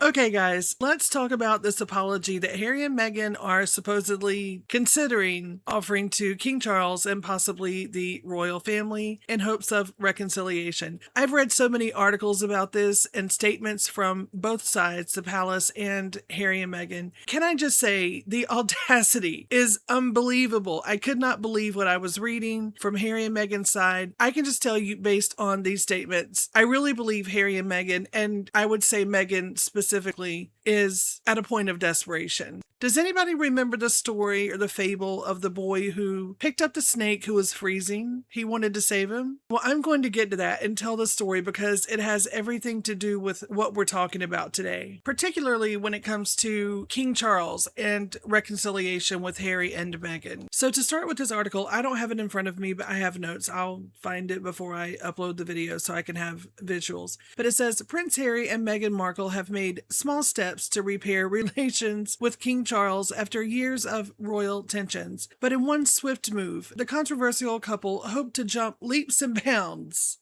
Okay, guys, let's talk about this apology that Harry and Meghan are supposedly considering offering to King Charles and possibly the royal family in hopes of reconciliation. I've read so many articles about this and statements from both sides, the palace and Harry and Meghan. Can I just say the audacity is unbelievable. I could not believe what I was reading from Harry and Meghan's side. I can just tell you based on these statements, I really believe Harry and Meghan, and I would say Meghan specifically, is at a point of desperation. Does anybody remember the story or the fable of the boy who picked up the snake who was freezing? He wanted to save him. Well, I'm going to get to that and tell the story because it has everything to do with what we're talking about today, particularly when it comes to King Charles and reconciliation with Harry and Meghan. So to start with this article, I don't have it in front of me, but I have notes. I'll find it before I upload the video so I can have visuals. But it says, Prince Harry and Meghan Markle have made small steps to repair relations with King Charles after years of royal tensions. But in one swift move, the controversial couple hope to jump leaps and bounds.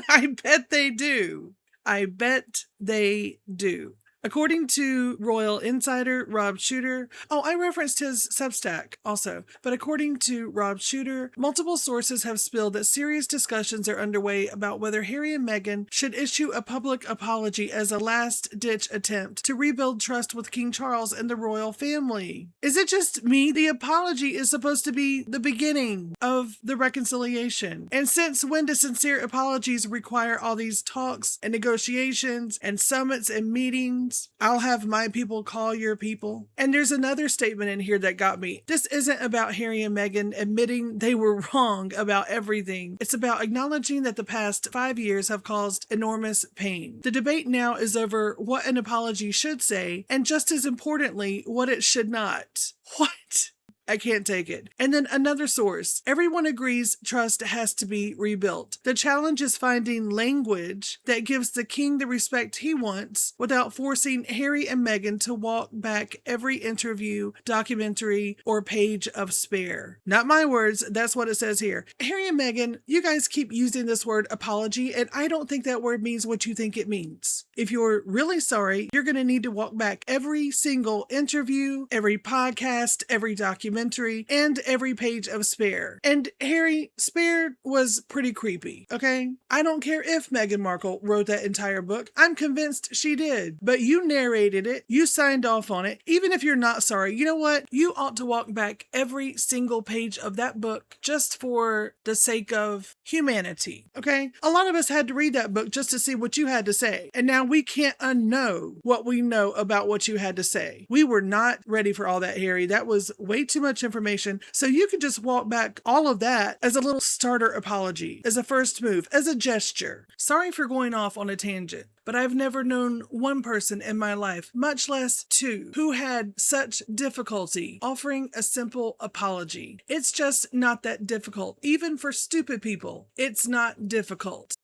I bet they do. I bet they do. According to Royal Insider Rob Shooter, I referenced his Substack also, but according to Rob Shooter, multiple sources have spilled that serious discussions are underway about whether Harry and Meghan should issue a public apology as a last-ditch attempt to rebuild trust with King Charles and the royal family. Is it just me? The apology is supposed to be the beginning of the reconciliation. And since when do sincere apologies require all these talks and negotiations and summits and meetings? I'll have my people call your people. And there's another statement in here that got me. This isn't about Harry and Meghan admitting they were wrong about everything. It's about acknowledging that the past 5 years have caused enormous pain. The debate now is over what an apology should say, and just as importantly, what it should not. What? I can't take it. And then another source. Everyone agrees trust has to be rebuilt. The challenge is finding language that gives the king the respect he wants without forcing Harry and Meghan to walk back every interview, documentary, or page of spare. Not my words. That's what it says here. Harry and Meghan, you guys keep using this word apology, and I don't think that word means what you think it means. If you're really sorry, you're going to need to walk back every single interview, every podcast, every documentary, and every page of Spare. And Harry, Spare was pretty creepy, okay? I don't care if Meghan Markle wrote that entire book. I'm convinced she did. But you narrated it. You signed off on it. Even if you're not sorry, you know what? You ought to walk back every single page of that book just for the sake of humanity, okay? A lot of us had to read that book just to see what you had to say. And now we can't unknow what we know about what you had to say. We were not ready for all that, Harry. That was way too much information. So you could just walk back all of that as a little starter apology, as a first move, as a gesture. Sorry for going off on a tangent, but I've never known one person in my life, much less two, who had such difficulty offering a simple apology. It's just not that difficult. Even for stupid people, it's not difficult.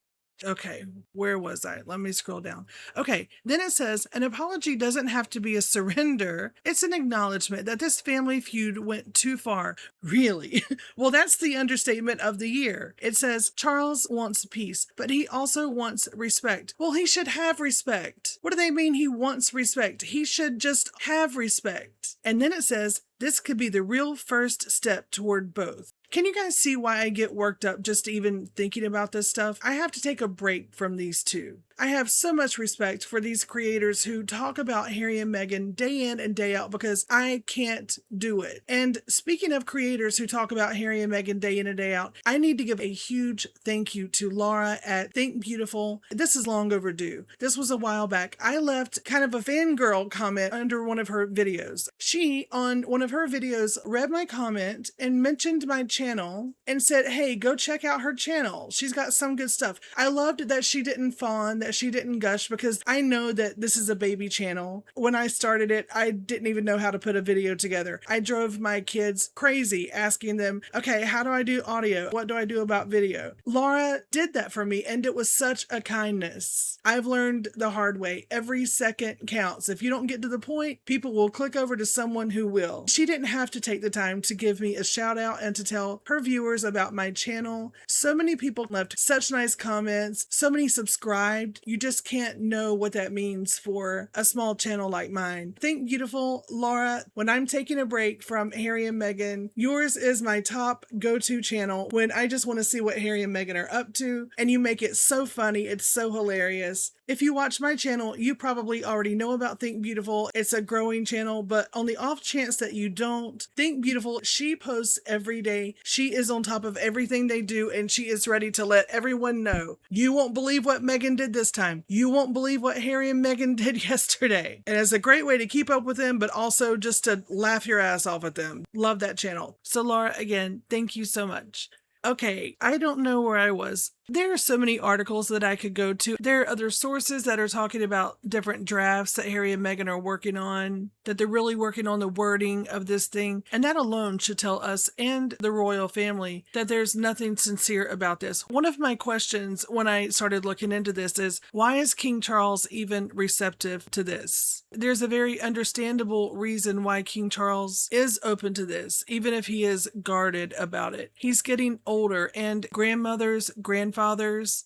Okay, where was I? Let me scroll down. Okay, then it says, an apology doesn't have to be a surrender. It's an acknowledgement that this family feud went too far. Really? Well, that's the understatement of the year. It says, Charles wants peace, but he also wants respect. Well, he should have respect. What do they mean he wants respect? He should just have respect. And then it says, this could be the real first step toward both. Can you guys see why I get worked up just even thinking about this stuff? I have to take a break from these two. I have so much respect for these creators who talk about Harry and Meghan day in and day out because I can't do it. And speaking of creators who talk about Harry and Meghan day in and day out, I need to give a huge thank you to Laura at Think Beautiful. This is long overdue. This was a while back. I left kind of a fangirl comment under one of her videos. She, on one of her videos, read my comment and mentioned my channel and said, hey, go check out her channel. She's got some good stuff. I loved that she didn't fawn, that she didn't gush, because I know that this is a baby channel. When I started it, I didn't even know how to put a video together. I drove my kids crazy asking them, okay, how do I do audio? What do I do about video? Laura did that for me, and it was such a kindness. I've learned the hard way. Every second counts. If you don't get to the point, people will click over to someone who will. She didn't have to take the time to give me a shout out and to tell her viewers about my channel. So many people left such nice comments. So many subscribed. and you just can't know what that means for a small channel like mine. Think beautiful, Laura. When I'm taking a break from Harry and Meghan, yours is my top go-to channel when I just want to see what Harry and Meghan are up to, and you make it so funny. It's so hilarious. If you watch my channel, you probably already know about Think Beautiful. It's a growing channel, but on the off chance that you don't, Think Beautiful, she posts every day. She is on top of everything they do, and she is ready to let everyone know. You won't believe what Meghan did this time. You won't believe what Harry and Meghan did yesterday. And it's a great way to keep up with them, but also just to laugh your ass off at them. Love that channel. So Laura, again, thank you so much. Okay, I don't know where I was. There are so many articles that I could go to. There are other sources that are talking about different drafts that Harry and Meghan are working on, that they're really working on the wording of this thing. And that alone should tell us and the royal family that there's nothing sincere about this. One of my questions when I started looking into this is, why is King Charles even receptive to this? There's a very understandable reason why King Charles is open to this, even if he is guarded about it. He's getting older, and grandmothers, grandfathers,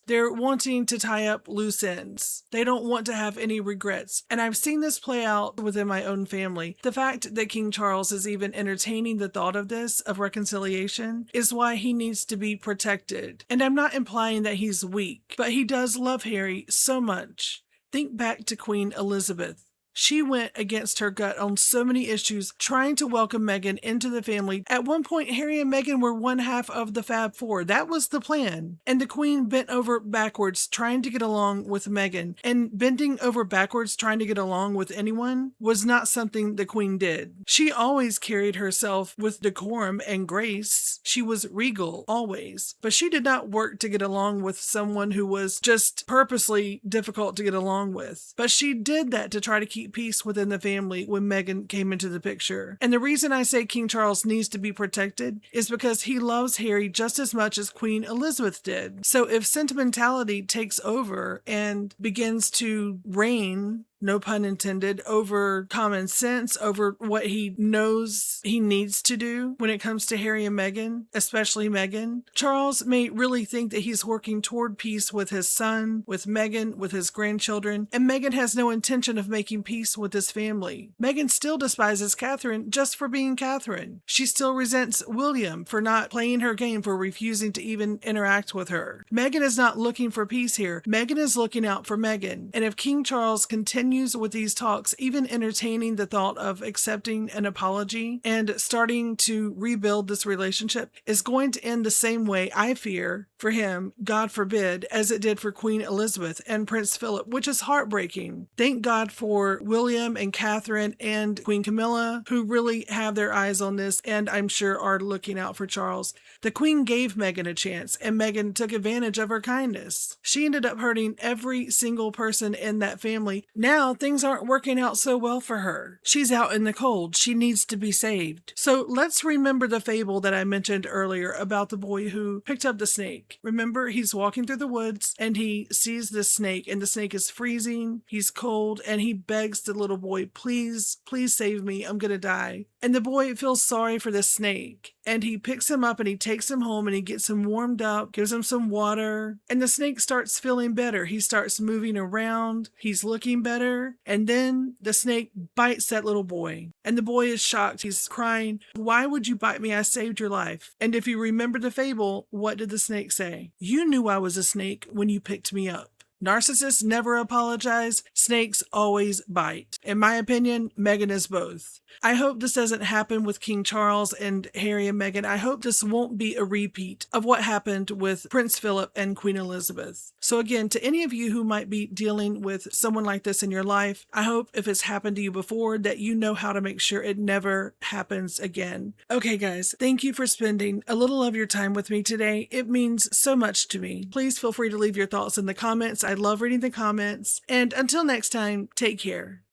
they're wanting to tie up loose ends. They don't want to have any regrets. And I've seen this play out within my own family. The fact that King Charles is even entertaining the thought of this, of reconciliation, is why he needs to be protected. And I'm not implying that he's weak, but he does love Harry so much. Think back to Queen Elizabeth. She went against her gut on so many issues, trying to welcome Meghan into the family. At one point, Harry and Meghan were one half of the Fab Four. That was the plan. And the Queen bent over backwards trying to get along with Meghan. And bending over backwards trying to get along with anyone was not something the Queen did. She always carried herself with decorum and grace. She was regal, always. But she did not work to get along with someone who was just purposely difficult to get along with. But she did that to try to keep peace within the family when Meghan came into the picture. And the reason I say King Charles needs to be protected is because he loves Harry just as much as Queen Elizabeth did. So if sentimentality takes over and begins to reign, no pun intended, over common sense, over what he knows he needs to do when it comes to Harry and Meghan, especially Meghan, Charles may really think that he's working toward peace with his son, with Meghan, with his grandchildren, and Meghan has no intention of making peace with his family. Meghan still despises Catherine just for being Catherine. She still resents William for not playing her game, for refusing to even interact with her. Meghan is not looking for peace here. Meghan is looking out for Meghan. And if King Charles continues with these talks, even entertaining the thought of accepting an apology and starting to rebuild this relationship, is going to end the same way, I fear, for him, God forbid, as it did for Queen Elizabeth and Prince Philip, which is heartbreaking. Thank God for William and Catherine and Queen Camilla, who really have their eyes on this and I'm sure are looking out for Charles. The Queen gave Meghan a chance, and Meghan took advantage of her kindness. She ended up hurting every single person in that family. Now things aren't working out so well for her. She's out in the cold. She needs to be saved. So let's remember the fable that I mentioned earlier about the boy who picked up the snake. Remember, he's walking through the woods and he sees this snake, and the snake is freezing. He's cold, and he begs the little boy, please, please save me. I'm going to die. And the boy feels sorry for the snake, and he picks him up and he takes him home and he gets him warmed up, gives him some water, and the snake starts feeling better. He starts moving around. He's looking better. And then the snake bites that little boy, and the boy is shocked. He's crying, why would you bite me? I saved your life. And if you remember the fable, what did the snake say? You knew I was a snake when you picked me up. Narcissists never apologize. Snakes always bite. In my opinion, Meghan is both. I hope this doesn't happen with King Charles and Harry and Meghan. I hope this won't be a repeat of what happened with Prince Philip and Queen Elizabeth. So again, to any of you who might be dealing with someone like this in your life, I hope if it's happened to you before that you know how to make sure it never happens again. Okay guys, thank you for spending a little of your time with me today. It means so much to me. Please feel free to leave your thoughts in the comments. I love reading the comments. And until next time, take care.